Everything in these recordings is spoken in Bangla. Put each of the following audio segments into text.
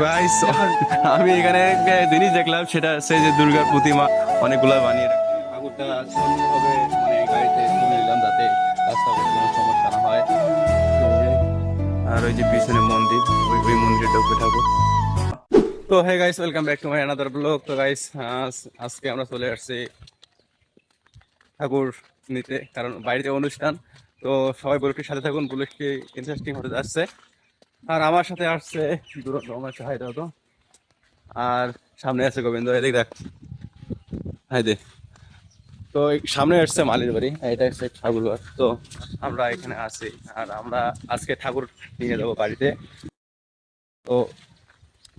গাইস আমি এখানে একটা জিনিস দেখলাম, সেটা হচ্ছে যে দুর্গার প্রতিমা অনেকগুলো বানিয়ে রাখছে। ঠাকুরটা সুন্দরভাবে মানে গাড়িতে তুলে নিলাম যাতে রাস্তা কোনো সমস্যা না হয়। এই যে, আর ওই যে পিছনে মন্দির, ওই মন্দিরে ঢুকে ঠাকুর। তো hey guys, welcome back to my another blog. তো গাইস আজকে আমরা চলে আসছি ঠাকুর নিতে, কারণ বাড়িতে অনুষ্ঠান। তো সবাই ব্লগটির সাথে থাকুন, ব্লগটি ইন্টারেস্টিং হতে যাচ্ছে। আর আমার সাথে আসছে দুরন্ত আমার হাই দাও তো। আর সামনে আছে গোবিন্দ, এদিক দেখ, হাই দে। তো এই সামনে আসছে মালির বাড়ি, এটা হচ্ছে ঠাকুর ঘর। তো আমরা এখানে আছি, আর আমরা আজকে ঠাকুর নিয়ে যাবো বাড়িতে। তো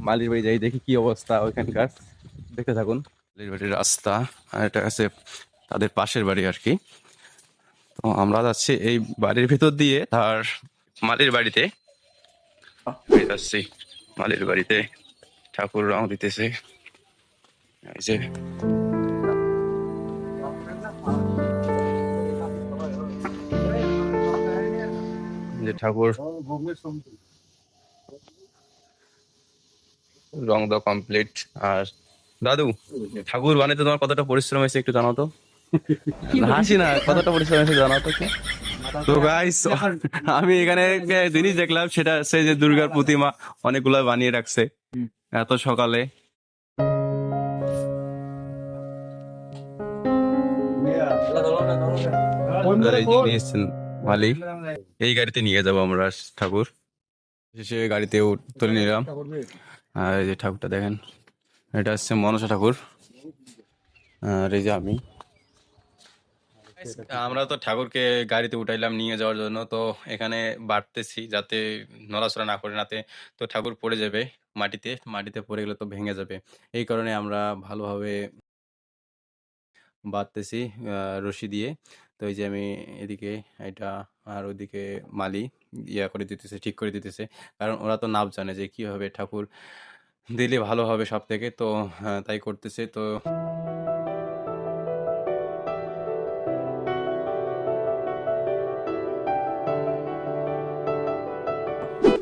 মালির বাড়ি যাই, দেখি কি অবস্থা ওইখানকার, দেখতে থাকুন। মালির বাড়ির রাস্তা, আর এটা আছে তাদের পাশের বাড়ি আর কি। তো আমরা যাচ্ছি এই বাড়ির ভিতর দিয়ে তার মালির বাড়িতে। এই যাচ্ছি মালির বাড়িতে, ঠাকুর রং দিতেছে। এই যে ঠাকুর রং দাও কমপ্লিট। আর দাদু, ঠাকুর বানাইতে তোমার কতটা পরিশ্রম হয়েছে একটু জানাও তো। হাসি না, কতটা পরিশ্রম হয়েছে জানাও তো একটু। তো গাইস আমি এখানে একটা জিনিস দেখলাম, সেটা হচ্ছে যে দুর্গার প্রতিমা অনেকগুলো বানিয়ে রাখছে এত সকালে। এই যে নিয়ে এসছেন মালিক, এই গাড়িতে নিয়ে যাবো আমরা ঠাকুর। শেষে গাড়িতে তুলে নিলাম। আর এই যে ঠাকুরটা দেখেন, এটা হচ্ছে মনসা ঠাকুর। আর এই যে আমরা তো ঠাকুরকে গাড়িতে উঠাইলাম নিয়ে যাওয়ার জন্য। তো এখানে বাড়তেছি যাতে নড়াচড়া না করে, নাতে তো ঠাকুর পড়ে যাবে মাটিতে। মাটিতে পড়ে গেলে তো ভেঙে যাবে। এই কারণে আমরা ভালোভাবে বাঁধতেছি রশি দিয়ে। তো এই যে আমি এদিকে এটা, আর ওইদিকে মালি ইয়া করে দিতেছে, ঠিক করে দিতেছে। কারণ ওরা তো নাপ জানে যে কিভাবে ঠাকুর দিলে ভালো হবে সব থেকে। তো তাই করতেছে। তো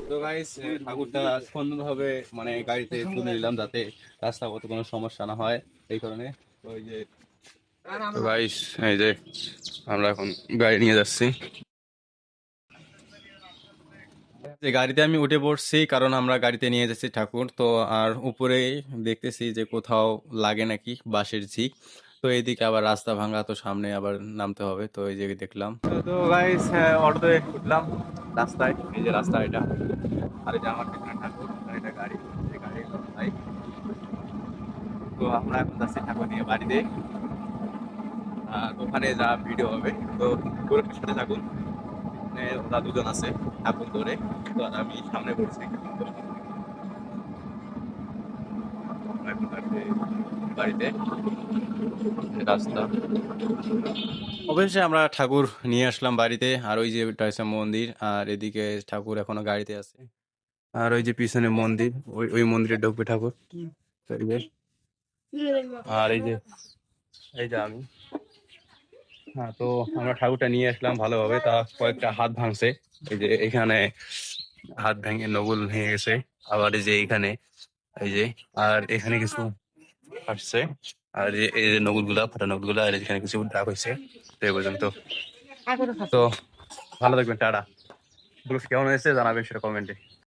তো গাইস ঠাকুরটা সুন্দরভাবে মানে গাড়িতে তুলে নিলাম যাতে রাস্তাপথে কোনো সমস্যা না হয়, এই কারণে। তো এই যে, তো গাইস এই যে আমরা এখন গাড়ি নিয়ে যাচ্ছি। যে গাড়িতে আমি উঠে পড়ছি, কারণ আমরা গাড়িতে নিয়ে যাচ্ছি ঠাকুর। তো আর উপরে দেখতেছি যে কোথাও লাগে নাকি বাঁশের ঝিক। তো এইদিকে আবার রাস্তা ভাঙা, তো সামনে আবার নামতে হবে। তো এই যে দেখলাম। তো গাইস অটোতে উঠলাম রাস্তায়, এই যে রাস্তা এটা। আর এই যে আমার পিছনে ঠাকুর, আর এটা গাড়ি, এই গাড়ি বাইক। তো আমরা এখন যাচ্ছি ঠাকুর নিয়ে বাড়িতে। আর ওখানে যা ভিডিও হবে, তো পুরোটার সাথে থাকুন। ওরা দুজন আছে ঠাকুর ধরে, তো আর আমি সামনে পড়ছি। তো আমরা এখন যাচ্ছি বাড়িতে, রাস্তা। অবশ্যই আমরা ঠাকুর নিয়ে আসলাম বাড়িতে। আর ওই যে ওটা হচ্ছে মন্দির, আর এদিকে ঠাকুর এখনো গাড়িতে আছে। আর ওই যে পিছনে মন্দির, ওই ওই মন্দিরে ঢুকবে ঠাকুর। এই যে, আর এই যে আমি, হ্যাঁ। তো আমরা ঠাকুরটা নিয়ে আসলাম ভালোভাবে, তা কয়েকটা হাত ভাঙছে। এই যে এখানে হাত ভেঙে নগুল ভেঙে গেছে। আবার এই যে এইখানে, এই যে, আর এখানে কিছু ফাটছে। আর এই যে নগুল গুলা, ফাটা নগুল গুলা, আর এখানে কিছু দাগ হয়েছে। তো এই পর্যন্ত। তো ভালো থাকবেন, টাটা। ব্লগ কেমন হয়েছে জানাবেন সেটা কমেন্টে।